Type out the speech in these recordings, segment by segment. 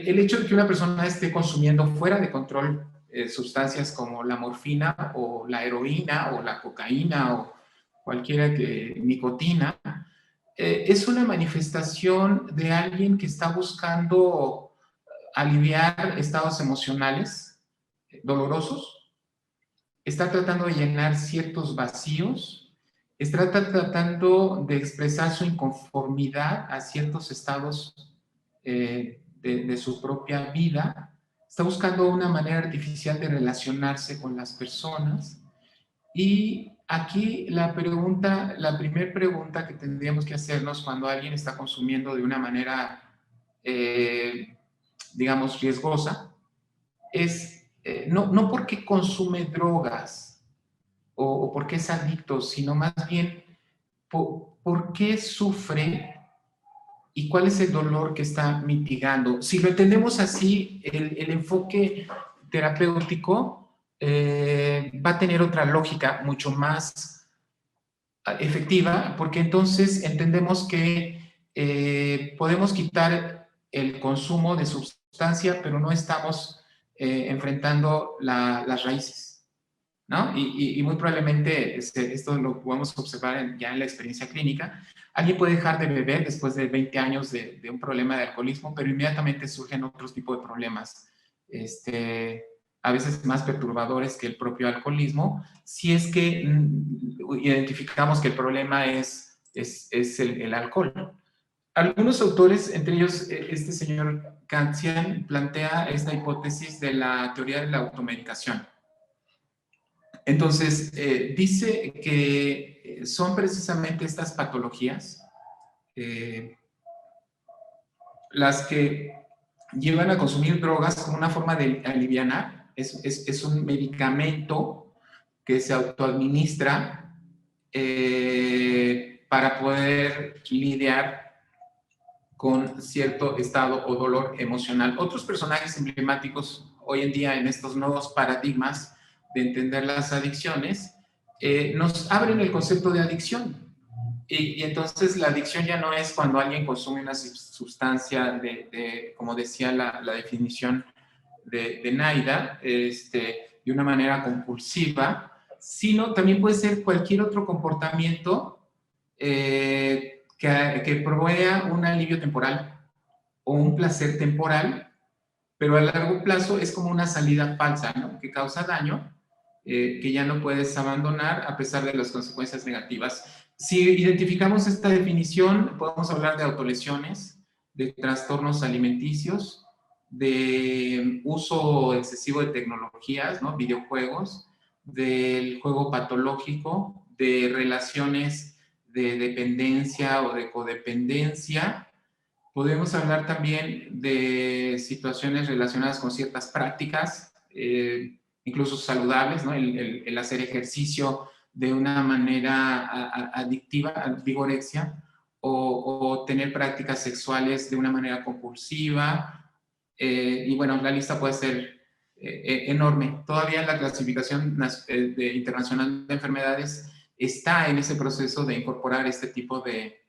el hecho de que una persona esté consumiendo fuera de control sustancias como la morfina o la heroína o la cocaína o cualquiera que nicotina, es una manifestación de alguien que está buscando aliviar estados emocionales dolorosos, está tratando de llenar ciertos vacíos, está tratando de expresar su inconformidad a ciertos estados de su propia vida, está buscando una manera artificial de relacionarse con las personas. Y aquí la primera pregunta que tendríamos que hacernos cuando alguien está consumiendo de una manera, digamos, riesgosa, es no porque consume drogas o porque es adicto, sino más bien por qué sufre y cuál es el dolor que está mitigando. Si lo entendemos así, el enfoque terapéutico va a tener otra lógica mucho más efectiva, porque entonces entendemos que podemos quitar el consumo de sustancia, pero no estamos enfrentando las raíces, ¿no? Y muy probablemente esto lo podemos observar ya en la experiencia clínica. Alguien puede dejar de beber después de 20 años de un problema de alcoholismo, pero inmediatamente surgen otros tipos de problemas, a veces más perturbadores que el propio alcoholismo, si es que identificamos que el problema es el alcohol. Algunos autores, entre ellos este señor Kantzian, plantea esta hipótesis de la teoría de la automedicación. Entonces, dice que son precisamente estas patologías las que llevan a consumir drogas como una forma de alivianar. Es un medicamento que se autoadministra para poder lidiar con cierto estado o dolor emocional. Otros personajes emblemáticos hoy en día en estos nuevos paradigmas de entender las adicciones nos abren el concepto de adicción. Y entonces la adicción ya no es cuando alguien consume una sustancia como decía la definición de Naida, de una manera compulsiva, sino también puede ser cualquier otro comportamiento que provea un alivio temporal o un placer temporal, pero a largo plazo es como una salida falsa, ¿no? Que causa daño, que ya no puedes abandonar a pesar de las consecuencias negativas. Si identificamos esta definición, podemos hablar de autolesiones, de trastornos alimenticios, de uso excesivo de tecnologías, ¿no? Videojuegos, del juego patológico, de relaciones de dependencia o de codependencia. Podemos hablar también de situaciones relacionadas con ciertas prácticas, incluso saludables, ¿no? El hacer ejercicio de una manera adictiva, vigorexia, o tener prácticas sexuales de una manera compulsiva. Y bueno, la lista puede ser enorme. Todavía la clasificación internacional de enfermedades está en ese proceso de incorporar este tipo de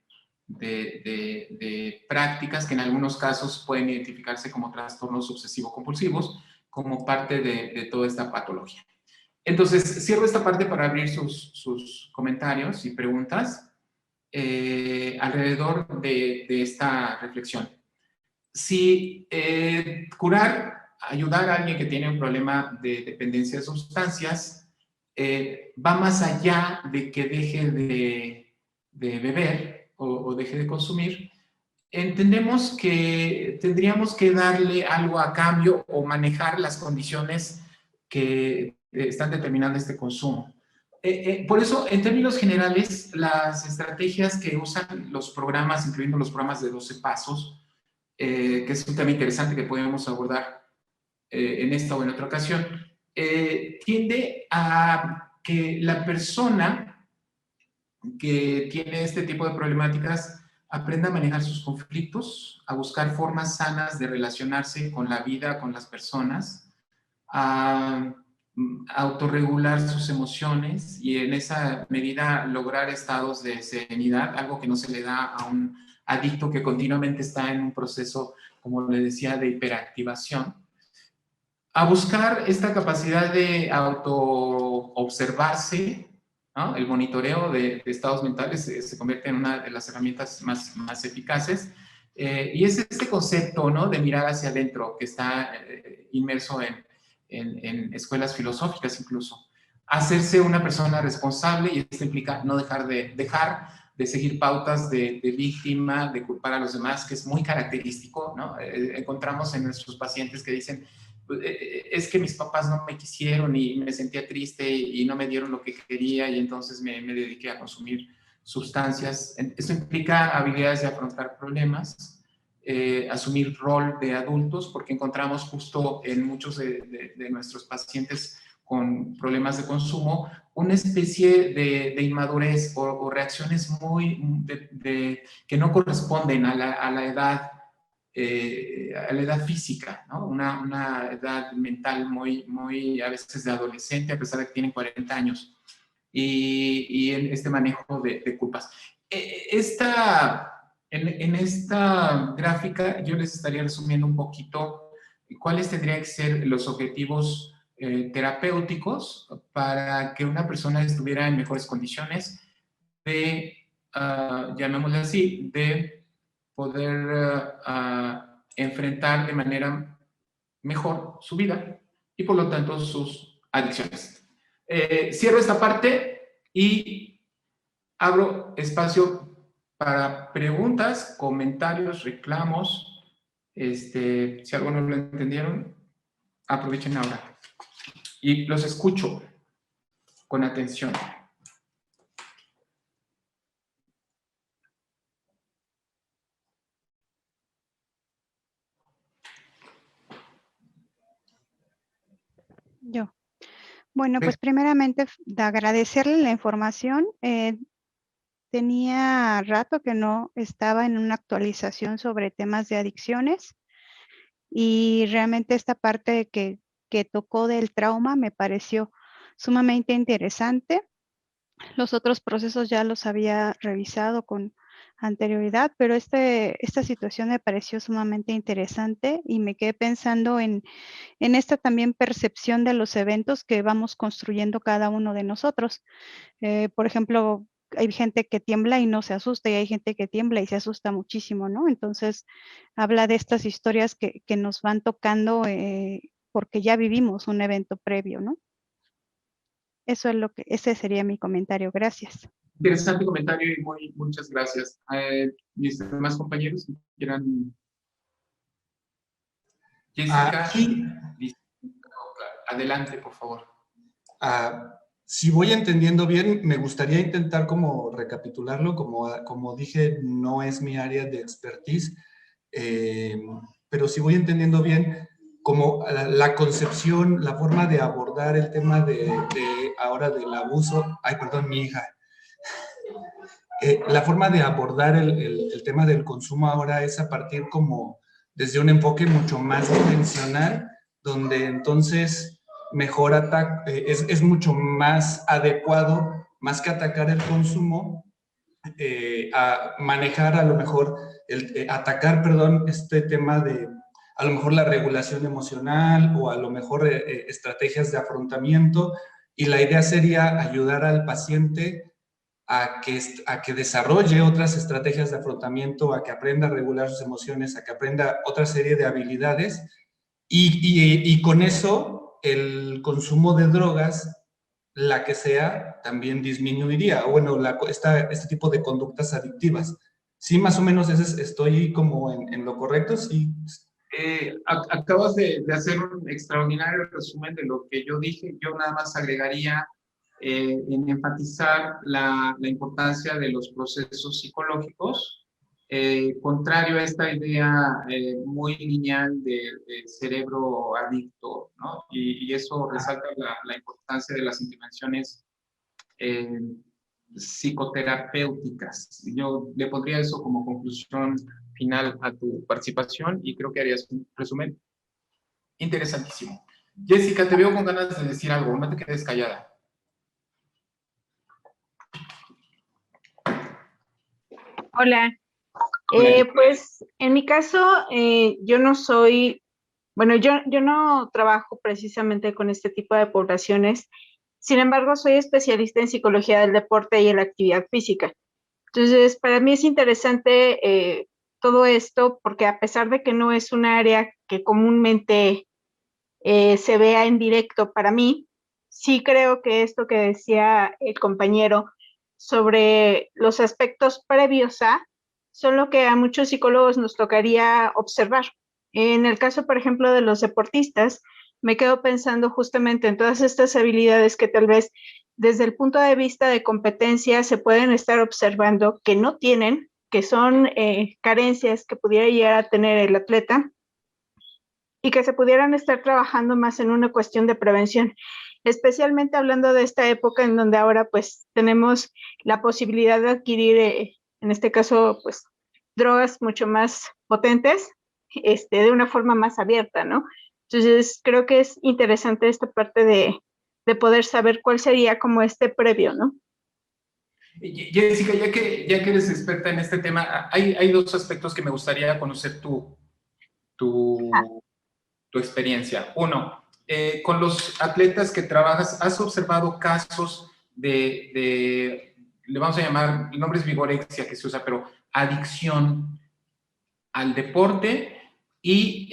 prácticas que en algunos casos pueden identificarse como trastornos obsesivo-compulsivos, como parte de toda esta patología. Entonces, cierro esta parte para abrir sus comentarios y preguntas alrededor de esta reflexión. Si ayudar a alguien que tiene un problema de dependencia de sustancias va más allá de que deje de beber o deje de consumir, entendemos que tendríamos que darle algo a cambio o manejar las condiciones que están determinando este consumo. Por eso, en términos generales, las estrategias que usan los programas, incluyendo los programas de 12 pasos, que es un tema interesante que podemos abordar en esta o en otra ocasión, tiende a que la persona que tiene este tipo de problemáticas aprenda a manejar sus conflictos, a buscar formas sanas de relacionarse con la vida, con las personas, a autorregular sus emociones y en esa medida lograr estados de serenidad, algo que no se le da a un adicto que continuamente está en un proceso como le decía, de hiperactivación, a buscar esta capacidad de auto-observarse, ¿no? El monitoreo de estados mentales se convierte en una de las herramientas más eficaces. Y es este concepto, ¿no?, de mirar hacia adentro que está inmerso en escuelas filosóficas incluso. Hacerse una persona responsable, y esto implica no dejar de seguir pautas de víctima, de culpar a los demás, que es muy característico, ¿no? Encontramos en nuestros pacientes que dicen, es que mis papás no me quisieron y me sentía triste y no me dieron lo que quería y entonces me dediqué a consumir sustancias. Eso implica habilidades de afrontar problemas, asumir rol de adultos, porque encontramos justo en muchos de nuestros pacientes con problemas de consumo una especie de inmadurez o reacciones que no corresponden a la edad física, ¿no? Una edad mental muy a veces de adolescente, a pesar de que tienen 40 años, y en este manejo de culpas. En esta gráfica yo les estaría resumiendo un poquito cuáles tendrían que ser los objetivos terapéuticos para que una persona estuviera en mejores condiciones de, llamémosle así, de poder enfrentar de manera mejor su vida y por lo tanto sus adicciones. Cierro esta parte y abro espacio para preguntas, comentarios, reclamos. Si algo no lo entendieron, aprovechen ahora. Y los escucho con atención. Yo. Bueno, pues primeramente de agradecerle la información. Tenía rato que no estaba en una actualización sobre temas de adicciones y realmente esta parte que tocó del trauma me pareció sumamente interesante. Los otros procesos ya los había revisado con anterioridad, pero esta situación me pareció sumamente interesante y me quedé pensando en esta también percepción de los eventos que vamos construyendo cada uno de nosotros. Por ejemplo, hay gente que tiembla y no se asusta, y hay gente que tiembla y se asusta muchísimo, ¿no? Entonces, habla de estas historias que nos van tocando porque ya vivimos un evento previo, ¿no? Ese sería mi comentario. Gracias. Interesante comentario y muchas gracias. Mis demás compañeros quieran. Jessica, adelante, por favor. Si voy entendiendo bien, me gustaría intentar como recapitularlo. Como dije, no es mi área de expertise, pero si voy entendiendo bien, como la concepción, la forma de abordar el tema ahora del abuso. Ay, perdón, mi hija. La forma de abordar el tema del consumo ahora es a partir como desde un enfoque mucho más intencional, donde entonces mejor es mucho más adecuado, más que atacar el consumo, a manejar a lo mejor, atacar, perdón, este tema de a lo mejor la regulación emocional o a lo mejor estrategias de afrontamiento, y la idea sería ayudar al paciente a que desarrolle otras estrategias de afrontamiento, a que aprenda a regular sus emociones, a que aprenda otra serie de habilidades, y con eso el consumo de drogas, la que sea, también disminuiría, o bueno, este tipo de conductas adictivas. Sí, más o menos estoy como en lo correcto, sí. Acabas de hacer un extraordinario resumen de lo que yo dije. Yo nada más agregaría en enfatizar la importancia de los procesos psicológicos, contrario a esta idea muy lineal de cerebro adicto, ¿no? Y eso resalta la importancia de las intervenciones psicoterapéuticas. Yo le pondría eso como conclusión final a tu participación y creo que harías un resumen interesantísimo. Jessica, te veo con ganas de decir algo, no te quedes callada. Hola. Pues en mi caso, yo no soy, bueno, yo no trabajo precisamente con este tipo de poblaciones. Sin embargo, soy especialista en psicología del deporte y en la actividad física. Entonces, para mí es interesante todo esto porque a pesar de que no es un área que comúnmente se vea en directo para mí, sí creo que esto que decía el compañero sobre los aspectos previos a son lo que a muchos psicólogos nos tocaría observar. En el caso, por ejemplo, de los deportistas, me quedo pensando justamente en todas estas habilidades que tal vez desde el punto de vista de competencia se pueden estar observando que no tienen, que son carencias que pudiera llegar a tener el atleta y que se pudieran estar trabajando más en una cuestión de prevención, especialmente hablando de esta época en donde ahora pues tenemos la posibilidad de adquirir, en este caso pues drogas mucho más potentes, de una forma más abierta, ¿no? Entonces creo que es interesante esta parte de poder saber cuál sería como este previo, ¿no? Jessica, ya que eres experta en este tema, hay dos aspectos que me gustaría conocer tu experiencia. Uno, con los atletas que trabajas, ¿has observado casos le vamos a llamar, el nombre es vigorexia que se usa, pero adicción al deporte? Y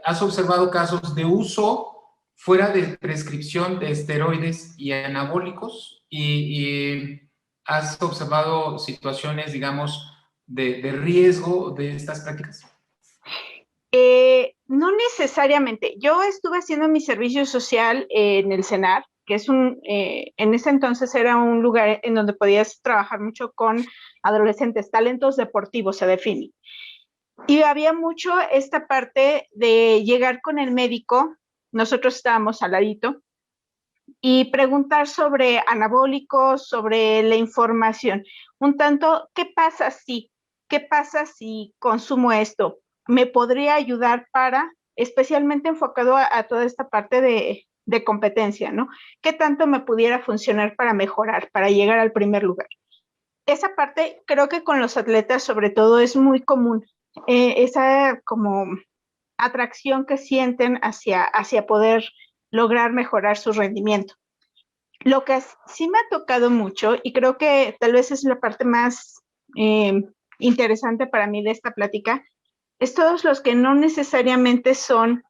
has observado casos de uso fuera de prescripción de esteroides y anabólicos, y has observado situaciones, digamos, de riesgo de estas prácticas. No necesariamente. Yo estuve haciendo mi servicio social en el CENAR, que es en ese entonces era un lugar en donde podías trabajar mucho con adolescentes, talentos deportivos se define. Y había mucho esta parte de llegar con el médico, nosotros estábamos al ladito, y preguntar sobre anabólicos, sobre la información. Un tanto, ¿qué pasa si consumo esto? ¿Me podría ayudar para, especialmente enfocado a toda esta parte de competencia, ¿no? ¿Qué tanto me pudiera funcionar para mejorar, para llegar al primer lugar? Esa parte creo que con los atletas sobre todo es muy común, esa como atracción que sienten hacia poder lograr mejorar su rendimiento. Lo que sí me ha tocado mucho, y creo que tal vez es la parte más interesante para mí de esta plática, es todos los que no necesariamente son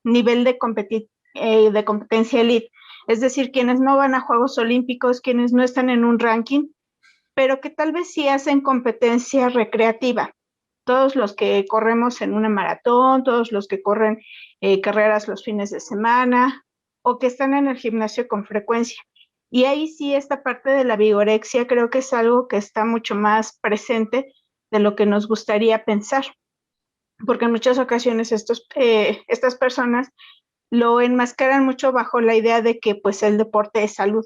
nivel de competencia elite, es decir, quienes no van a Juegos Olímpicos, quienes no están en un ranking, pero que tal vez sí hacen competencia recreativa. Todos los que corremos en una maratón, todos los que corren carreras los fines de semana o que están en el gimnasio con frecuencia. Y ahí sí esta parte de la vigorexia creo que es algo que está mucho más presente de lo que nos gustaría pensar, porque en muchas ocasiones estas personas lo enmascaran mucho bajo la idea de que pues el deporte es salud.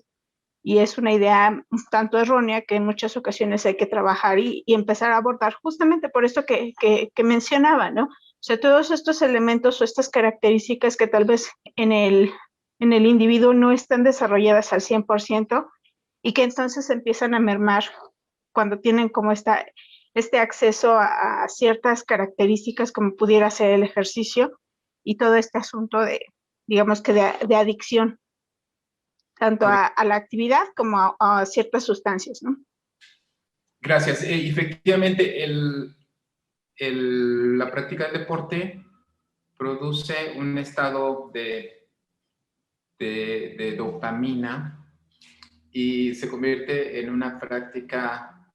Y es una idea un tanto errónea que en muchas ocasiones hay que trabajar y empezar a abordar justamente por esto que mencionaba, ¿no? O sea, todos estos elementos o estas características que tal vez en el individuo no están desarrolladas al 100% y que entonces empiezan a mermar cuando tienen como este acceso a ciertas características como pudiera ser el ejercicio y todo este asunto digamos que de adicción tanto a la actividad como a ciertas sustancias, ¿no? Gracias. Efectivamente, la práctica del deporte produce un estado de dopamina y se convierte en una práctica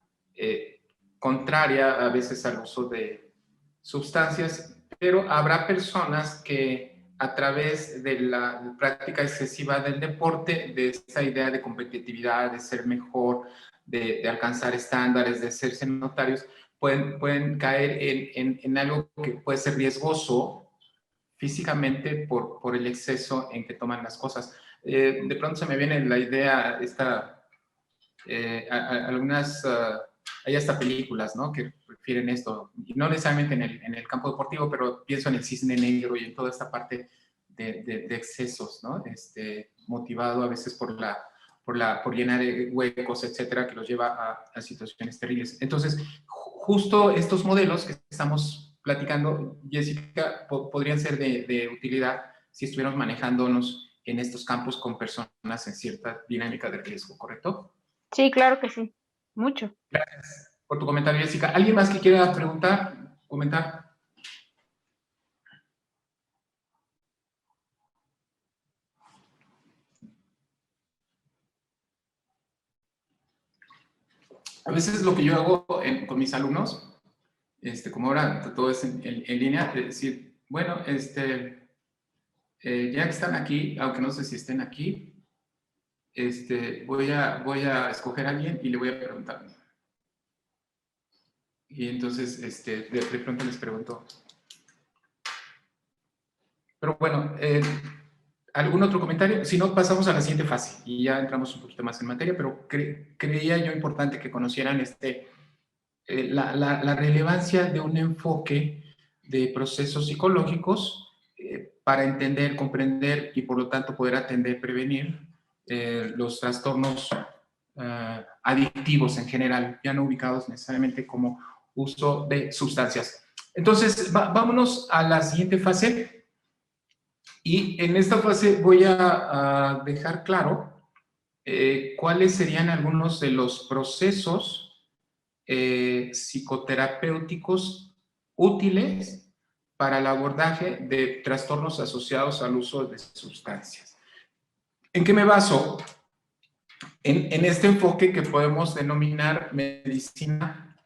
contraria a veces al uso de sustancias, pero habrá personas que a través de la práctica excesiva del deporte, de esa idea de competitividad, de ser mejor, de alcanzar estándares, de serse notarios, pueden caer en algo que puede ser riesgoso físicamente por el exceso en que toman las cosas. De pronto se me viene la idea, algunas, hay hasta películas, ¿no?, que refieren esto, y no necesariamente en el campo deportivo, pero pienso en el cisne negro y en toda esta parte de excesos, ¿no? Motivado a veces por llenar huecos, etcétera, que los lleva a situaciones terribles. Entonces, justo estos modelos que estamos platicando, Jessica, podrían ser de utilidad si estuviéramos manejándonos en estos campos con personas en cierta dinámica de riesgo, ¿correcto? Sí, claro que sí. Mucho. Gracias por tu comentario, Jessica. ¿Alguien más que quiera preguntar, comentar? A veces lo que yo hago con mis alumnos, como ahora todo es en línea, es decir, bueno, ya que están aquí, aunque no sé si estén aquí, voy a escoger a alguien y le voy a preguntar. Y entonces, de pronto les pregunto. Pero bueno, ¿algún otro comentario? Si no, pasamos a la siguiente fase y ya entramos un poquito más en materia, pero creía yo importante que conocieran la relevancia de un enfoque de procesos psicológicos para entender, comprender y por lo tanto poder atender, prevenir los trastornos adictivos en general, ya no ubicados necesariamente como uso de sustancias. Entonces, vámonos a la siguiente fase. Y en esta fase voy a dejar claro cuáles serían algunos de los procesos psicoterapéuticos útiles para el abordaje de trastornos asociados al uso de sustancias. ¿En qué me baso? En este enfoque que podemos denominar medicina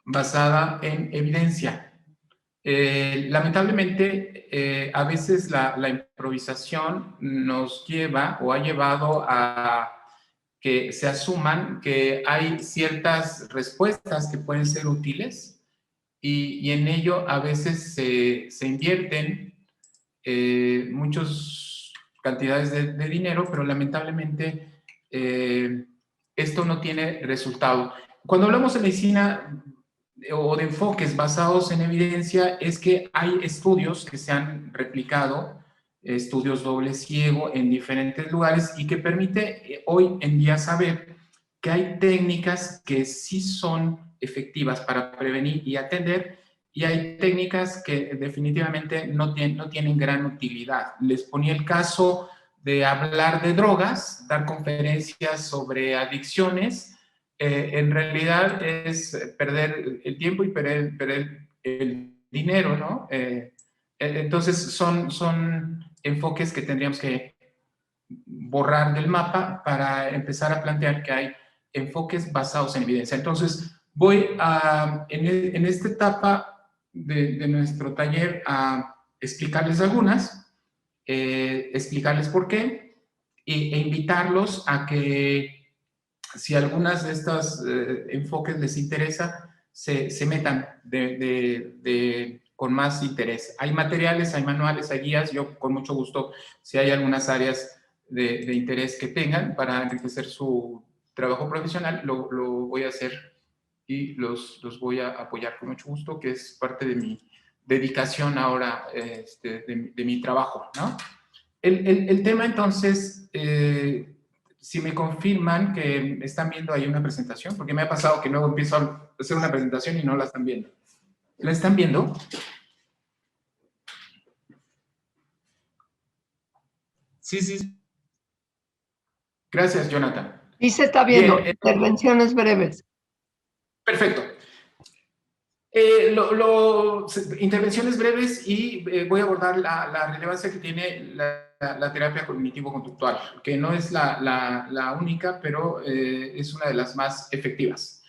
basada en evidencia. Lamentablemente, a veces la improvisación nos lleva o ha llevado a que se asuman que hay ciertas respuestas que pueden ser útiles y en ello a veces se invierten muchas cantidades de dinero, pero lamentablemente esto no tiene resultado. Cuando hablamos de medicina o de enfoques basados en evidencia, es que hay estudios que se han replicado, estudios doble ciego en diferentes lugares y que permite hoy en día saber que hay técnicas que sí son efectivas para prevenir y atender y hay técnicas que definitivamente no tienen gran utilidad. Les ponía el caso de hablar de drogas, dar conferencias sobre adicciones. En realidad es perder el tiempo y perder el dinero, ¿no? Entonces son enfoques que tendríamos que borrar del mapa para empezar a plantear que hay enfoques basados en evidencia. Entonces voy en esta etapa de nuestro taller a explicarles algunas, explicarles por qué e invitarlos a que si algunas de estos enfoques les interesa, se metan con más interés. Hay materiales, hay manuales, hay guías. Yo con mucho gusto, si hay algunas áreas de interés que tengan para enriquecer su trabajo profesional, lo voy a hacer y los voy a apoyar con mucho gusto, que es parte de mi dedicación ahora, de mi trabajo, ¿no? El tema entonces, si me confirman que están viendo ahí una presentación, porque me ha pasado que luego empiezo a hacer una presentación y no la están viendo. ¿La están viendo? Sí, sí. Gracias, Jonathan. Y se está viendo. Bien, Intervenciones breves. Perfecto. Intervenciones breves y voy a abordar la relevancia que tiene la terapia cognitivo-conductual, que no es la única, pero es una de las más efectivas.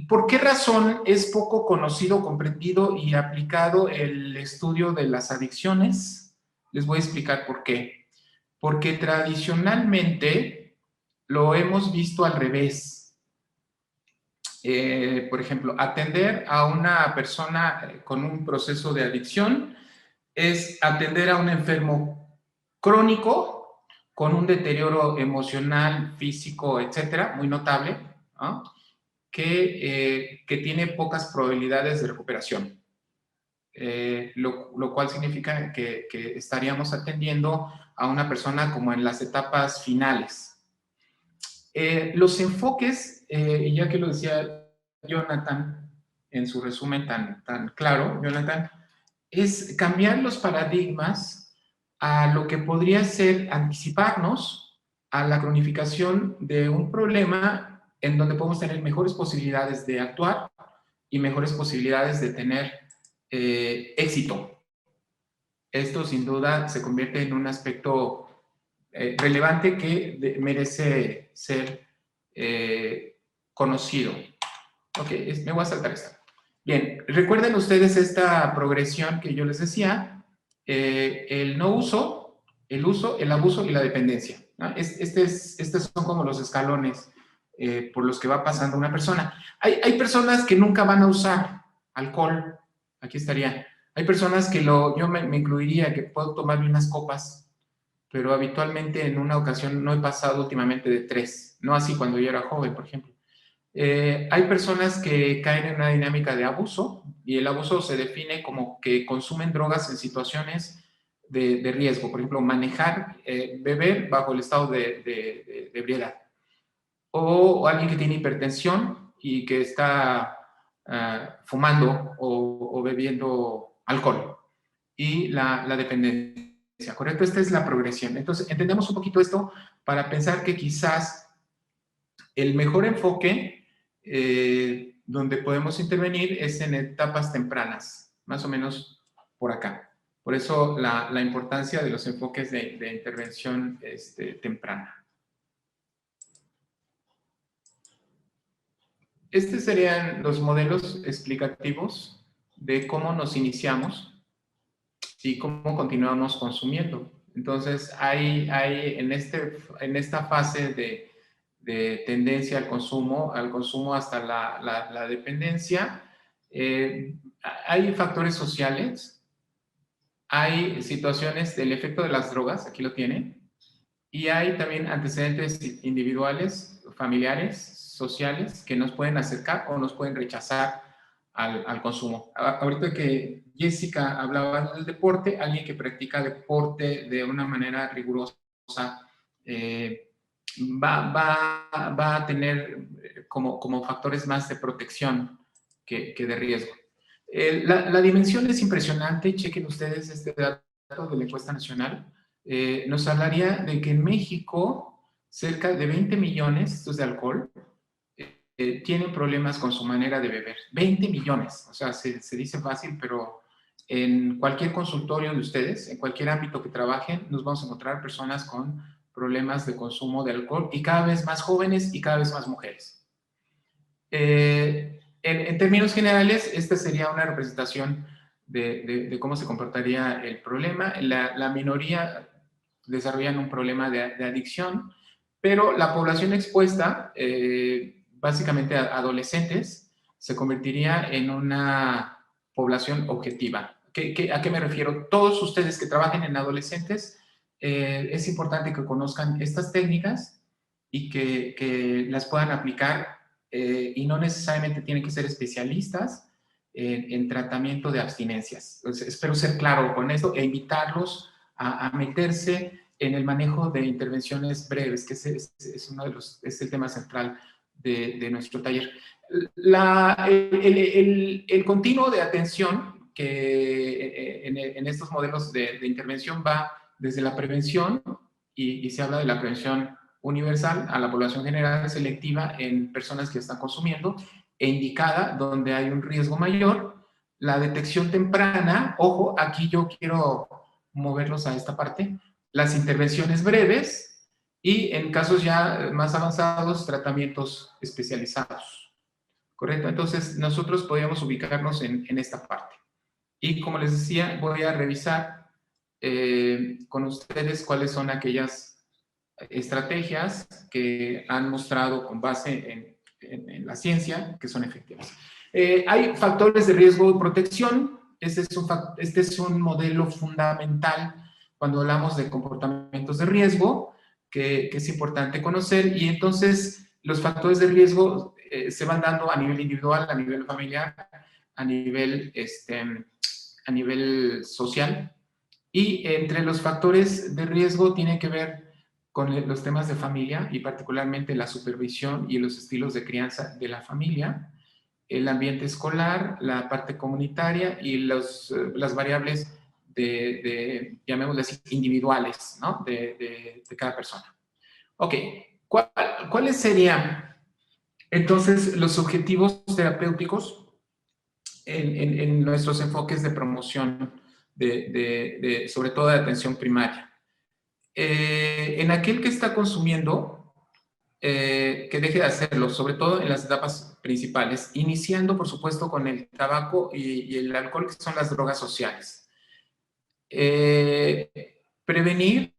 ¿Por qué razón es poco conocido, comprendido y aplicado el estudio de las adicciones? Les voy a explicar por qué. Porque tradicionalmente lo hemos visto al revés. Por ejemplo, atender a una persona con un proceso de adicción es atender a un enfermo crónico con un deterioro emocional, físico, etcétera, muy notable, ¿no? que tiene pocas probabilidades de recuperación. Lo cual significa que estaríamos atendiendo a una persona como en las etapas finales. Los enfoques, ya que lo decía Jonathan en su resumen tan claro, Jonathan, es cambiar los paradigmas a lo que podría ser anticiparnos a la cronificación de un problema en donde podemos tener mejores posibilidades de actuar y mejores posibilidades de tener éxito. Esto sin duda se convierte en un aspecto relevante que merece ser conocido. Ok, me voy a saltar esta. Bien, recuerden ustedes esta progresión que yo les decía, el no uso, el uso, el abuso y la dependencia, ¿no? Estos son como los escalones por los que va pasando una persona. Hay personas que nunca van a usar alcohol, aquí estaría. Hay personas que yo me incluiría, que puedo tomarme unas copas, pero habitualmente en una ocasión no he pasado últimamente de 3, no así cuando yo era joven, por ejemplo. Hay personas que caen en una dinámica de abuso, y el abuso se define como que consumen drogas en situaciones de riesgo, por ejemplo, manejar, beber bajo el estado de ebriedad, o alguien que tiene hipertensión y que está fumando o bebiendo alcohol, y la dependencia, ¿correcto? Esta es la progresión. Entonces, entendemos un poquito esto para pensar que quizás el mejor enfoque donde podemos intervenir es en etapas tempranas, más o menos por acá. Por eso la importancia de los enfoques de intervención temprana. Estos serían los modelos explicativos de cómo nos iniciamos y cómo continuamos consumiendo. Entonces, hay en esta fase de tendencia al consumo hasta la dependencia, hay factores sociales, hay situaciones del efecto de las drogas, aquí lo tienen, y hay también antecedentes individuales, familiares, sociales, que nos pueden acercar o nos pueden rechazar al consumo. Ahorita que Jessica hablaba del deporte, alguien que practica deporte de una manera rigurosa, va a tener como factores más de protección que de riesgo. La dimensión es impresionante. Chequen ustedes este dato de la encuesta nacional. Nos hablaría de que en México cerca de 20 millones, estos de alcohol, tienen problemas con su manera de beber. 20 millones, o sea, se dice fácil, pero en cualquier consultorio de ustedes, en cualquier ámbito que trabajen, nos vamos a encontrar personas con problemas de consumo de alcohol, y cada vez más jóvenes y cada vez más mujeres. En términos generales, esta sería una representación de cómo se comportaría el problema. La minoría desarrollan un problema de adicción, pero la población expuesta, básicamente adolescentes, se convertiría en una población objetiva. ¿A qué me refiero? Todos ustedes que trabajen en adolescentes, es importante que conozcan estas técnicas y que las puedan aplicar, y no necesariamente tienen que ser especialistas en tratamiento de abstinencias. Entonces, espero ser claro con esto e invitarlos a meterse en el manejo de intervenciones breves, que es el tema central de nuestro taller. El continuo de atención que en estos modelos de intervención va desde la prevención, y se habla de la prevención universal a la población general, selectiva en personas que están consumiendo, e indicada donde hay un riesgo mayor, la detección temprana. Ojo, aquí yo quiero moverlos a esta parte, las intervenciones breves, y en casos ya más avanzados, tratamientos especializados. ¿Correcto? Entonces, nosotros podríamos ubicarnos en esta parte. Y como les decía, voy a revisar con ustedes cuáles son aquellas estrategias que han mostrado con base en la ciencia que son efectivas. Hay factores de riesgo y protección. Este es un modelo fundamental cuando hablamos de comportamientos de riesgo, que es importante conocer. Y entonces los factores de riesgo se van dando a nivel individual, a nivel familiar, a nivel social. Y entre los factores de riesgo tiene que ver con los temas de familia, y particularmente la supervisión y los estilos de crianza de la familia. el ambiente escolar, la parte comunitaria y las variables llamémosle así, individuales, ¿no? de cada persona. Ok, ¿cuáles serían entonces los objetivos terapéuticos en nuestros enfoques de promoción, sobre todo de atención primaria? En aquel que está consumiendo, que deje de hacerlo, sobre todo en las etapas principales, iniciando, por supuesto, con el tabaco y el alcohol, que son las drogas sociales. Prevenir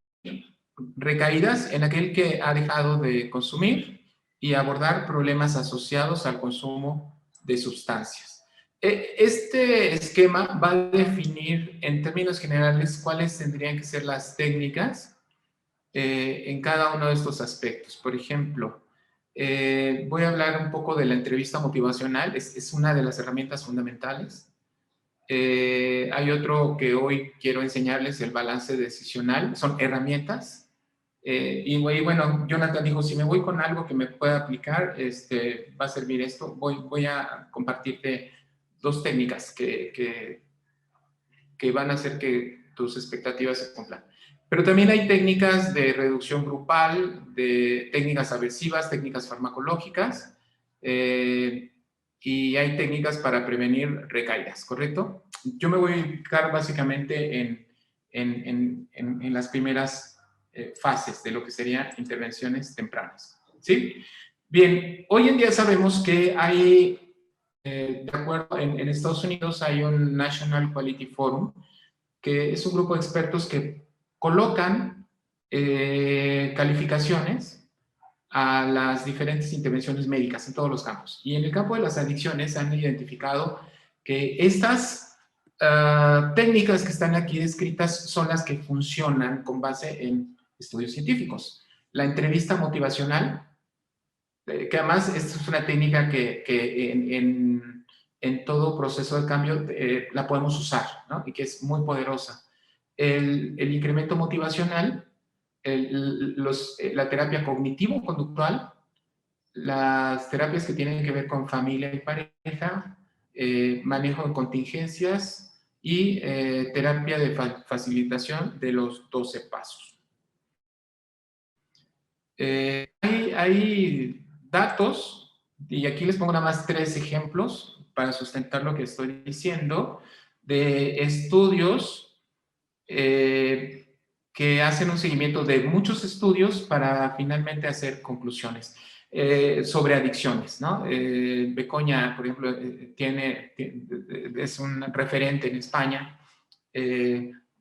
recaídas en aquel que ha dejado de consumir y abordar problemas asociados al consumo de sustancias. Este esquema va a definir en términos generales cuáles tendrían que ser las técnicas en cada uno de estos aspectos. Por ejemplo, voy a hablar un poco de la entrevista motivacional, es una de las herramientas fundamentales. Hay otro que hoy quiero enseñarles, el balance decisional, son herramientas. Y bueno, Jonathan dijo, si me voy con algo que me pueda aplicar, va a servir esto. Voy a compartirte dos técnicas que van a hacer que tus expectativas se cumplan. Pero también hay técnicas de reducción grupal, de técnicas aversivas, técnicas farmacológicas, y hay técnicas para prevenir recaídas, ¿correcto? Yo me voy a ubicar básicamente en las primeras fases de lo que serían intervenciones tempranas, ¿sí? Bien, hoy en día sabemos que hay, de acuerdo, en Estados Unidos hay un National Quality Forum, que es un grupo de expertos que colocan calificaciones a las diferentes intervenciones médicas en todos los campos. Y en el campo de las adicciones han identificado que estas técnicas que están aquí descritas son las que funcionan con base en estudios científicos. La entrevista motivacional, que además esta es una técnica que en todo proceso de cambio la podemos usar, ¿no? Y que es muy poderosa. El incremento motivacional, la terapia cognitivo-conductual, las terapias que tienen que ver con familia y pareja, manejo de contingencias y terapia de facilitación de los 12 pasos. Hay datos, y aquí les pongo nada más 3 ejemplos para sustentar lo que estoy diciendo, de estudios que hacen un seguimiento de muchos estudios para finalmente hacer conclusiones sobre adicciones, ¿no? Becoña, por ejemplo, es un referente en España.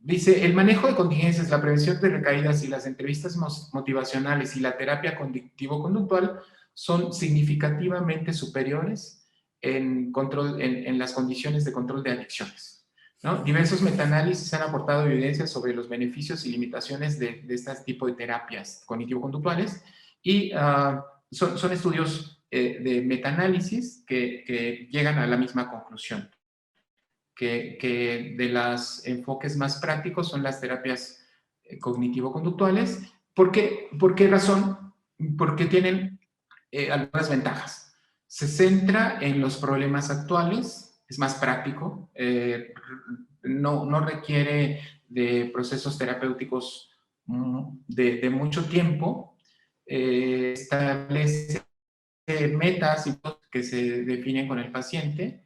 Dice, el manejo de contingencias, la prevención de recaídas y las entrevistas motivacionales y la terapia cognitivo-conductual son significativamente superiores en las condiciones de control de adicciones, ¿no? Diversos metaanálisis han aportado evidencias sobre los beneficios y limitaciones de este tipo de terapias cognitivo-conductuales y son estudios de metaanálisis que llegan a la misma conclusión. Que de los enfoques más prácticos son las terapias cognitivo-conductuales. ¿Por qué razón? Porque tienen algunas ventajas. Se centra en los problemas actuales, es más práctico, no requiere de procesos terapéuticos de mucho tiempo, establece metas que se definen con el paciente.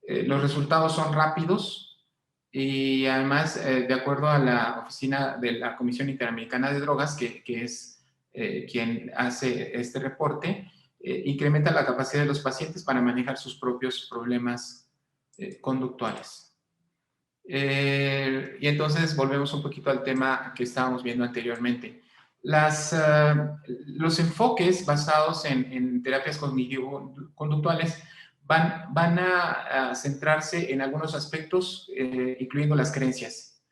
Los resultados son rápidos y además, de acuerdo a la oficina de la Comisión Interamericana de Drogas, que es quien hace este reporte, incrementa la capacidad de los pacientes para manejar sus propios problemas conductuales. Y entonces volvemos un poquito al tema que estábamos viendo anteriormente. Los enfoques basados en terapias cognitivo-conductuales van a centrarse en algunos aspectos, incluyendo las creencias.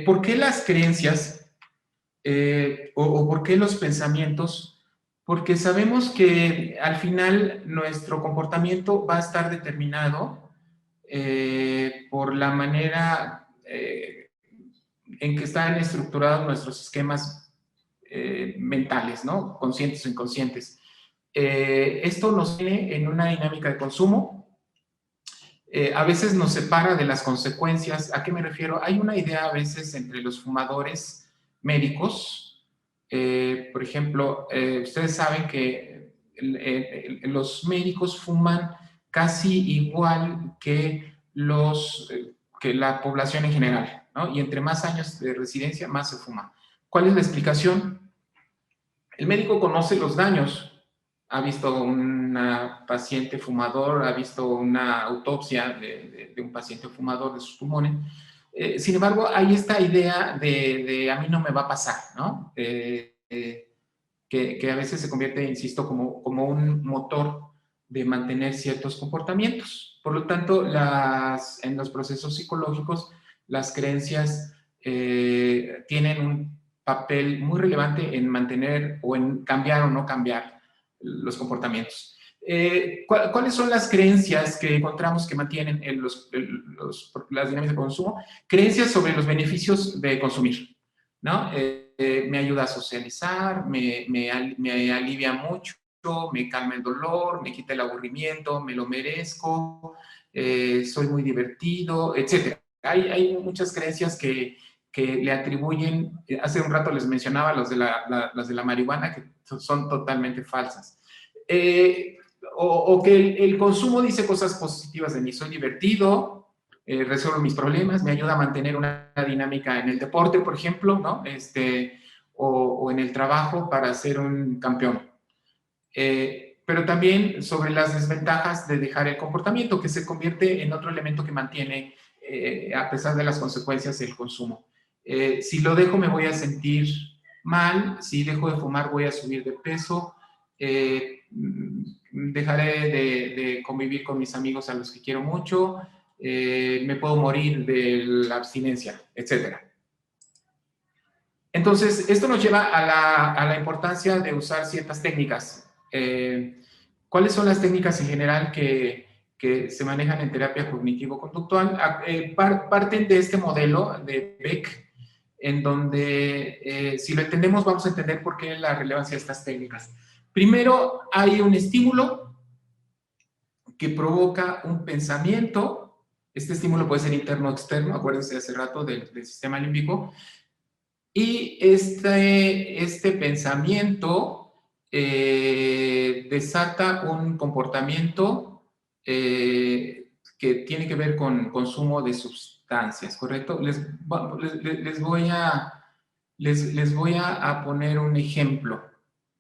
¿Por qué las creencias o por qué los pensamientos? Porque sabemos que al final nuestro comportamiento va a estar determinado por la manera en que están estructurados nuestros esquemas mentales, ¿no? Conscientes o inconscientes. Esto nos tiene en una dinámica de consumo. A veces nos separa de las consecuencias. ¿A qué me refiero? Hay una idea a veces entre los fumadores médicos. Por ejemplo, ustedes saben que los médicos fuman casi igual que la población en general, ¿no? Y entre más años de residencia, más se fuma. ¿Cuál es la explicación? El médico conoce los daños. Ha visto una paciente fumador, ha visto una autopsia de un paciente fumador de sus pulmones. Sin embargo, hay esta idea de a mí no me va a pasar, ¿no? Que a veces se convierte, insisto, como un motor de mantener ciertos comportamientos. Por lo tanto, en los procesos psicológicos, las creencias tienen un papel muy relevante en mantener o en cambiar o no cambiar los comportamientos. ¿Cuáles son las creencias que encontramos que mantienen las dinámicas de consumo? Creencias sobre los beneficios de consumir, ¿no? Me ayuda a socializar, me alivia mucho, me calma el dolor, me quita el aburrimiento, me lo merezco, soy muy divertido, etc. Hay muchas creencias que le atribuyen, hace un rato les mencionaba las de la marihuana, que son totalmente falsas. O que el consumo dice cosas positivas de mí, soy divertido, resuelvo mis problemas, me ayuda a mantener una dinámica en el deporte, por ejemplo, ¿no? O en el trabajo para ser un campeón. Pero también sobre las desventajas de dejar el comportamiento, que se convierte en otro elemento que mantiene, a pesar de las consecuencias, el consumo. Si lo dejo me voy a sentir mal, si dejo de fumar voy a subir de peso, dejaré de convivir con mis amigos a los que quiero mucho, me puedo morir de la abstinencia, etc. Entonces, esto nos lleva a la importancia de usar ciertas técnicas. ¿Cuáles son las técnicas en general que se manejan en terapia cognitivo-conductual? Parten de este modelo de Beck, en donde, si lo entendemos, vamos a entender por qué la relevancia de estas técnicas. Primero, hay un estímulo que provoca un pensamiento. Este estímulo puede ser interno o externo, acuérdense hace rato del sistema límbico. Y este pensamiento desata un comportamiento que tiene que ver con consumo de sustancias, ¿correcto? Les voy a poner un ejemplo,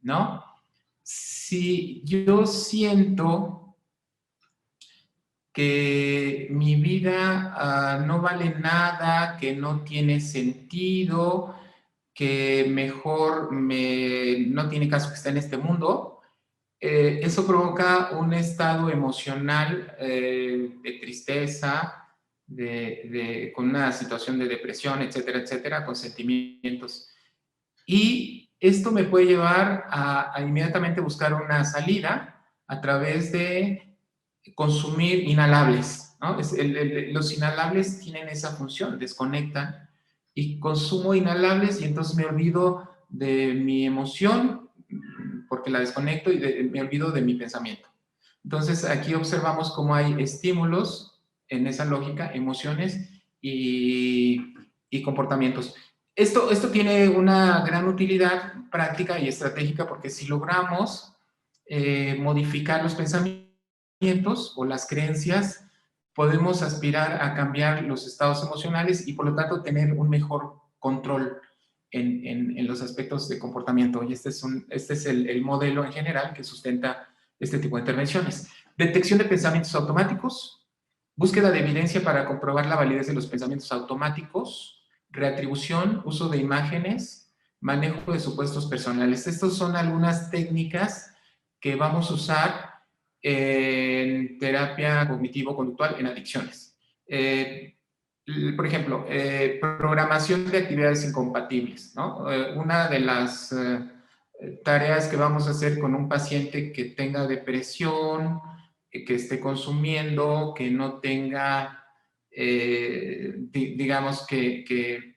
¿no? Si yo siento que mi vida no vale nada, que no tiene sentido, que mejor no tiene caso que esté en este mundo, eso provoca un estado emocional de tristeza, con una situación de depresión, etcétera, etcétera, con sentimientos. Y esto me puede llevar a inmediatamente buscar una salida a través de consumir inhalables, ¿no? Los inhalables tienen esa función, desconectan, y consumo inhalables y entonces me olvido de mi emoción porque la desconecto y me olvido de mi pensamiento. Entonces aquí observamos cómo hay estímulos en esa lógica, emociones y comportamientos. Esto tiene una gran utilidad práctica y estratégica porque si logramos modificar los pensamientos o las creencias, podemos aspirar a cambiar los estados emocionales y por lo tanto tener un mejor control en los aspectos de comportamiento. Y este es el modelo en general que sustenta este tipo de intervenciones. Detección de pensamientos automáticos, búsqueda de evidencia para comprobar la validez de los pensamientos automáticos, reatribución, uso de imágenes, manejo de supuestos personales. Estas son algunas técnicas que vamos a usar en terapia cognitivo-conductual en adicciones. Por ejemplo, programación de actividades incompatibles, ¿no? Una de las tareas que vamos a hacer con un paciente que tenga depresión, que esté consumiendo, que no tenga, digamos, que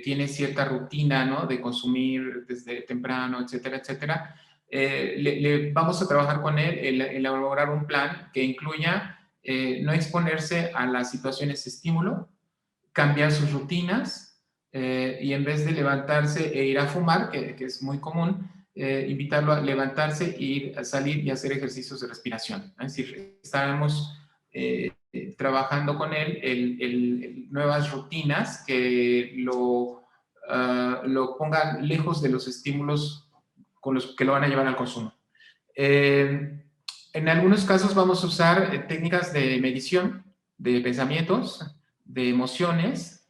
tiene cierta rutina, ¿no? De consumir desde temprano, etcétera, etcétera. vamos a trabajar con él en elaborar un plan que incluya no exponerse a las situaciones de estímulo, cambiar sus rutinas y en vez de levantarse e ir a fumar, que es muy común, invitarlo a levantarse, ir a salir y hacer ejercicios de respiración. Es decir, estábamos trabajando con él nuevas rutinas que lo pongan lejos de los estímulos con los que lo van a llevar al consumo. En algunos casos vamos a usar técnicas de medición de pensamientos, de emociones,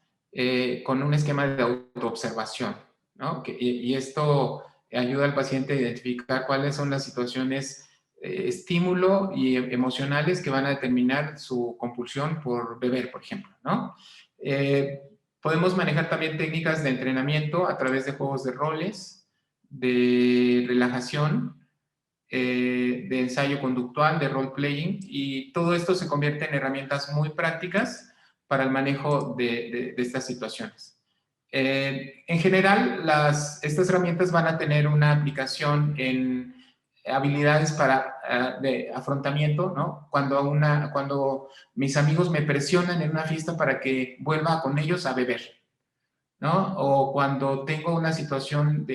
con un esquema de autoobservación, ¿no? Y esto ayuda al paciente a identificar cuáles son las situaciones estímulo y emocionales que van a determinar su compulsión por beber, por ejemplo, ¿no? Podemos manejar también técnicas de entrenamiento a través de juegos de roles, de relajación, de ensayo conductual, de role-playing, y todo esto se convierte en herramientas muy prácticas para el manejo de estas situaciones. En general, estas herramientas van a tener una aplicación en habilidades de afrontamiento, ¿no? Cuando mis amigos me presionan en una fiesta para que vuelva con ellos a beber, ¿no? O cuando tengo una situación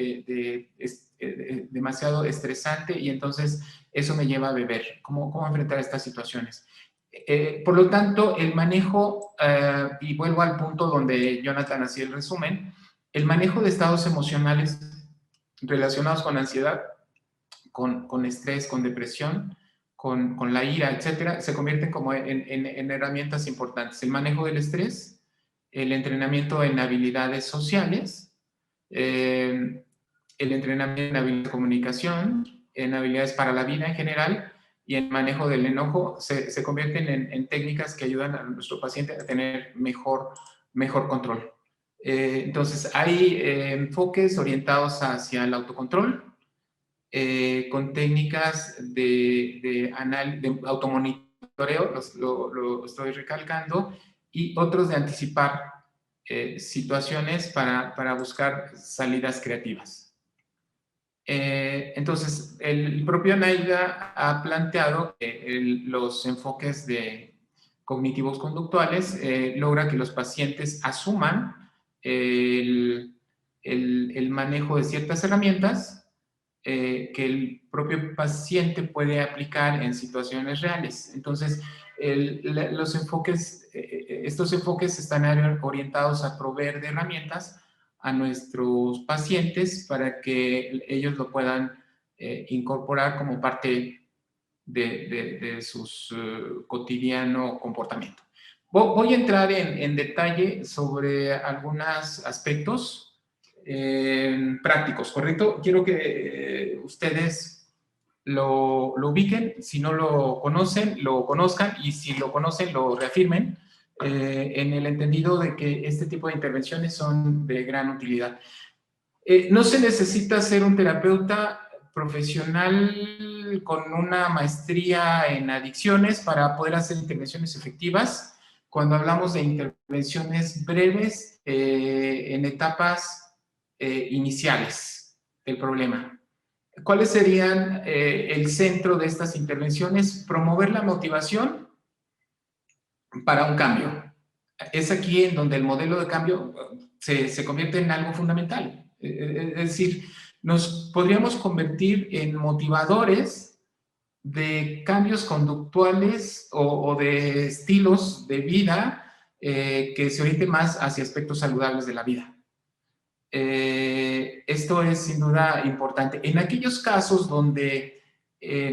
demasiado estresante y entonces eso me lleva a beber. ¿Cómo enfrentar estas situaciones? Por lo tanto, el manejo, y vuelvo al punto donde Jonathan hacía el resumen, el manejo de estados emocionales relacionados con ansiedad, con estrés, con depresión, con la ira, etcétera, se convierten como en herramientas importantes. El manejo del estrés, el entrenamiento en habilidades sociales, el entrenamiento en habilidades de comunicación, en habilidades para la vida en general, y el manejo del enojo se convierten en técnicas que ayudan a nuestro paciente a tener mejor control. Entonces, hay enfoques orientados hacia el autocontrol, con técnicas de automonitoreo, lo estoy recalcando, y otros de anticipar situaciones para buscar salidas creativas. Entonces, el propio NAIDA ha planteado que los enfoques de cognitivos conductuales logra que los pacientes asuman el manejo de ciertas herramientas que el propio paciente puede aplicar en situaciones reales. Entonces, estos enfoques están orientados a proveer de herramientas a nuestros pacientes para que ellos lo puedan incorporar como parte de su cotidiano comportamiento. Voy a entrar en detalle sobre algunos aspectos prácticos, ¿correcto? Quiero que ustedes lo ubiquen, si no lo conocen, lo conozcan, y si lo conocen, lo reafirmen, en el entendido de que este tipo de intervenciones son de gran utilidad. No se necesita ser un terapeuta profesional con una maestría en adicciones para poder hacer intervenciones efectivas cuando hablamos de intervenciones breves en etapas iniciales del problema. ¿Cuáles serían el centro de estas intervenciones? Promover la motivación para un cambio. Es aquí en donde el modelo de cambio se convierte en algo fundamental. Es decir, nos podríamos convertir en motivadores de cambios conductuales o de estilos de vida que se orienten más hacia aspectos saludables de la vida. Esto es sin duda importante. En aquellos casos donde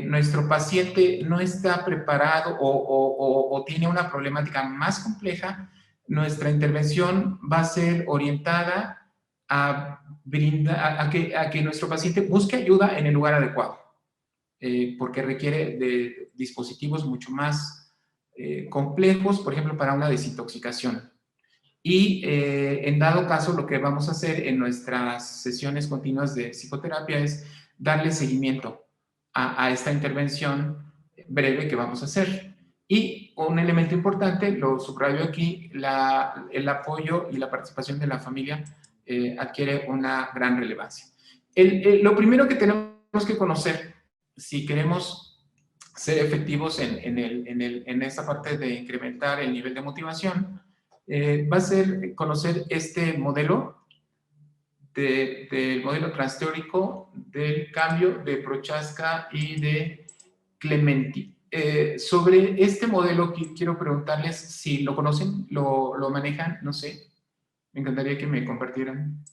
nuestro paciente no está preparado o tiene una problemática más compleja, nuestra intervención va a ser orientada a que nuestro paciente busque ayuda en el lugar adecuado, porque requiere de dispositivos mucho más complejos, por ejemplo, para una desintoxicación. Y en dado caso, lo que vamos a hacer en nuestras sesiones continuas de psicoterapia es darle seguimiento a esta intervención breve que vamos a hacer. Y un elemento importante, lo subrayo aquí, el apoyo y la participación de la familia adquiere una gran relevancia. Lo primero que tenemos que conocer, si queremos ser efectivos en esta parte de incrementar el nivel de motivación, va a ser conocer este modelo del modelo transteórico del cambio de Prochaska y de Clementi. Sobre este modelo quiero preguntarles si lo conocen, lo manejan, no sé. Me encantaría que me compartieran.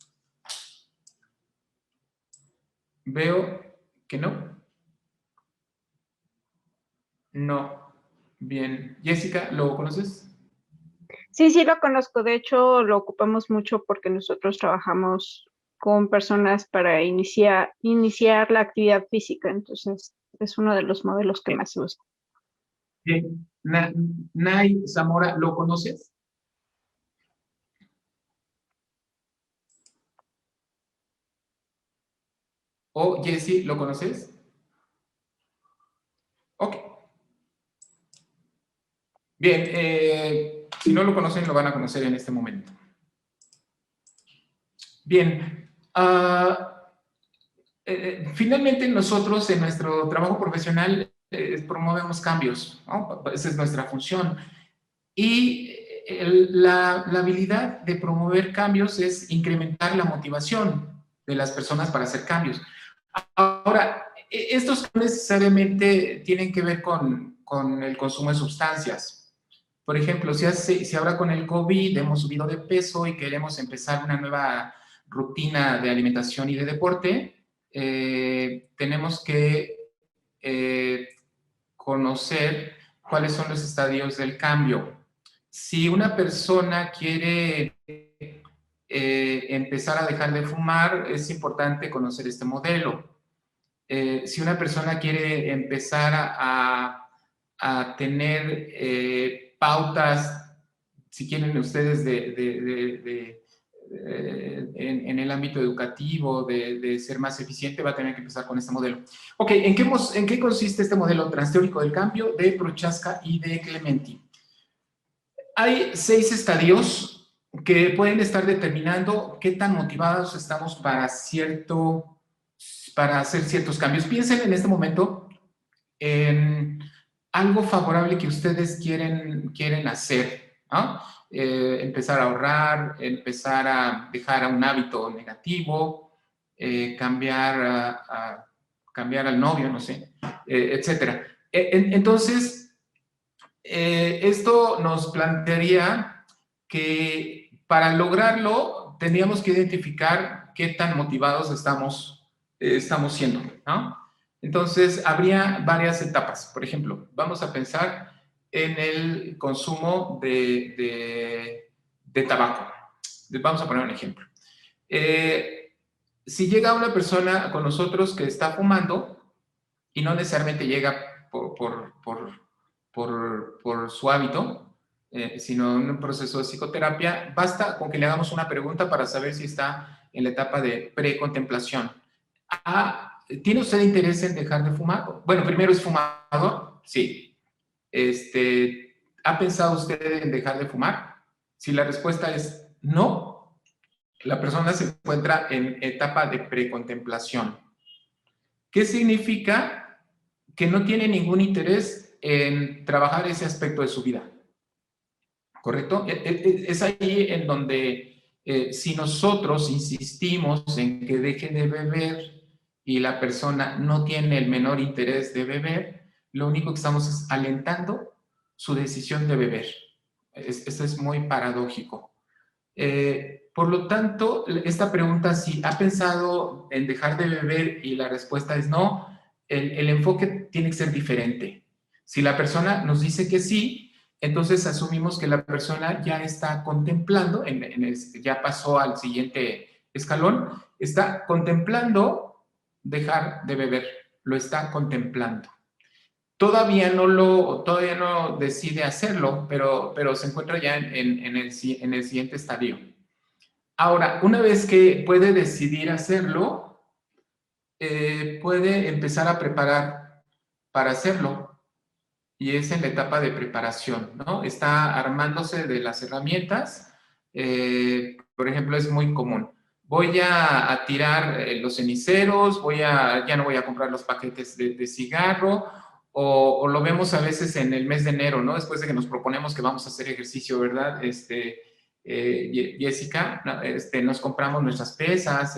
Veo que no. No. Bien. Jessica, ¿lo conoces? Sí, sí lo conozco. De hecho, lo ocupamos mucho porque nosotros trabajamos con personas para iniciar la actividad física. Entonces, es uno de los modelos que más se usa. Bien. Nay Zamora, ¿lo conoces? ¿O Jessie, lo conoces? Ok. Bien, si no lo conocen, lo van a conocer en este momento. Bien. Finalmente, nosotros en nuestro trabajo profesional promovemos cambios, ¿no? Esa es nuestra función. Y la habilidad de promover cambios es incrementar la motivación de las personas para hacer cambios. Ahora, estos no necesariamente tienen que ver con el consumo de sustancias. Por ejemplo, si ahora con el COVID hemos subido de peso y queremos empezar una nueva rutina de alimentación y de deporte, tenemos que conocer cuáles son los estadios del cambio. Si una persona quiere empezar a dejar de fumar, es importante conocer este modelo. Si una persona quiere empezar a tener pautas, si quieren ustedes, en el ámbito educativo, de ser más eficiente, va a tener que empezar con este modelo. Ok, ¿en qué consiste este modelo transteórico del cambio de Prochaska y de Clementi? Hay 6 estadios que pueden estar determinando qué tan motivados estamos para hacer ciertos cambios. Piensen en este momento en algo favorable que ustedes quieren hacer, ¿no? Empezar a ahorrar, empezar a dejar un hábito negativo, cambiar al novio, no sé, etcétera. Entonces, esto nos plantearía que para lograrlo teníamos que identificar qué tan motivados estamos siendo, ¿no? Entonces, habría varias etapas. Por ejemplo, vamos a pensar en el consumo de tabaco. Vamos a poner un ejemplo. Si llega una persona con nosotros que está fumando, y no necesariamente llega por su hábito, sino en un proceso de psicoterapia, basta con que le hagamos una pregunta para saber si está en la etapa de precontemplación. ¿Tiene usted interés en dejar de fumar? Bueno, primero, ¿es fumador? Sí. ¿Ha pensado usted en dejar de fumar? Si la respuesta es no, la persona se encuentra en etapa de precontemplación. ¿Qué significa? Que no tiene ningún interés en trabajar ese aspecto de su vida. ¿Correcto? Es ahí en donde si nosotros insistimos en que deje de beber y la persona no tiene el menor interés de beber, lo único que estamos es alentando su decisión de beber. Esto es muy paradójico. Por lo tanto, esta pregunta, si ha pensado en dejar de beber y la respuesta es no, el enfoque tiene que ser diferente. Si la persona nos dice que sí, entonces asumimos que la persona ya está contemplando, ya pasó al siguiente escalón, está contemplando dejar de beber, lo está contemplando. Todavía no decide hacerlo, pero se encuentra ya en el siguiente estadio. Ahora, una vez que puede decidir hacerlo, puede empezar a preparar para hacerlo. Y es en la etapa de preparación, ¿no? Está armándose de las herramientas. Por ejemplo, es muy común. voy a tirar los ceniceros, ya no voy a comprar los paquetes de cigarro, o lo vemos a veces en el mes de enero, ¿no? Después de que nos proponemos que vamos a hacer ejercicio, ¿verdad? Jessica, ¿no? Nos compramos nuestras pesas,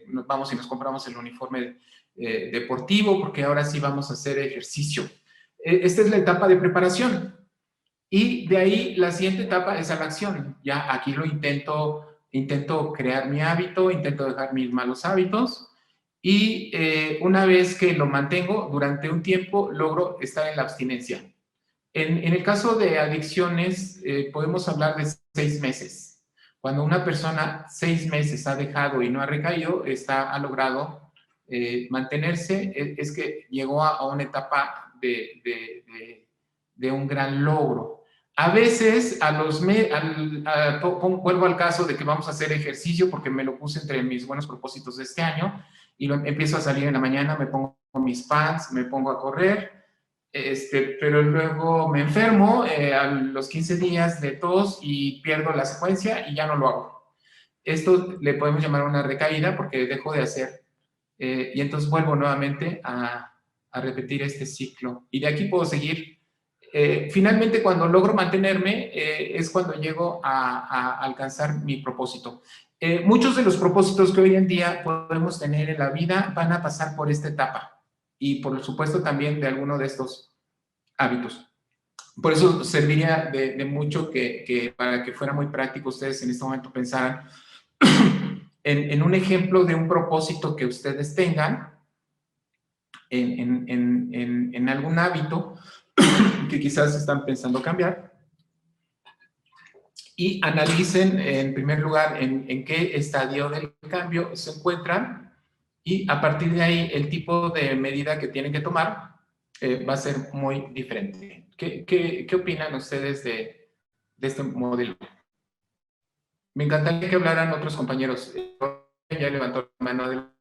nos vamos y nos compramos el uniforme deportivo, porque ahora sí vamos a hacer ejercicio. Esta es la etapa de preparación. Y de ahí la siguiente etapa es a la acción. Ya aquí lo intento crear mi hábito, intento dejar mis malos hábitos, y una vez que lo mantengo durante un tiempo, logro estar en la abstinencia. En el caso de adicciones, podemos hablar de 6 meses. Cuando una persona 6 meses ha dejado y no ha recaído, ha logrado mantenerse, es que llegó a una etapa de un gran logro. A veces, vuelvo al caso de que vamos a hacer ejercicio, porque me lo puse entre mis buenos propósitos de este año, y empiezo a salir en la mañana, me pongo mis pants, me pongo a correr, pero luego me enfermo a los 15 días de tos y pierdo la secuencia y ya no lo hago. Esto le podemos llamar una recaída, porque dejo de hacer, y entonces vuelvo nuevamente a repetir este ciclo. Y de aquí puedo seguir. Finalmente, cuando logro mantenerme, es cuando llego a alcanzar mi propósito. Muchos de los propósitos que hoy en día podemos tener en la vida van a pasar por esta etapa, y por supuesto también de alguno de estos hábitos. Por eso serviría de mucho que para que fuera muy práctico, ustedes en este momento pensaran en un ejemplo de un propósito que ustedes tengan en algún hábito que quizás están pensando cambiar, y analicen en primer lugar en qué estadio del cambio se encuentran, y a partir de ahí el tipo de medida que tienen que tomar va a ser muy diferente. ¿Qué opinan ustedes de este modelo? Me encantaría que hablaran otros compañeros. Ya levantó la mano.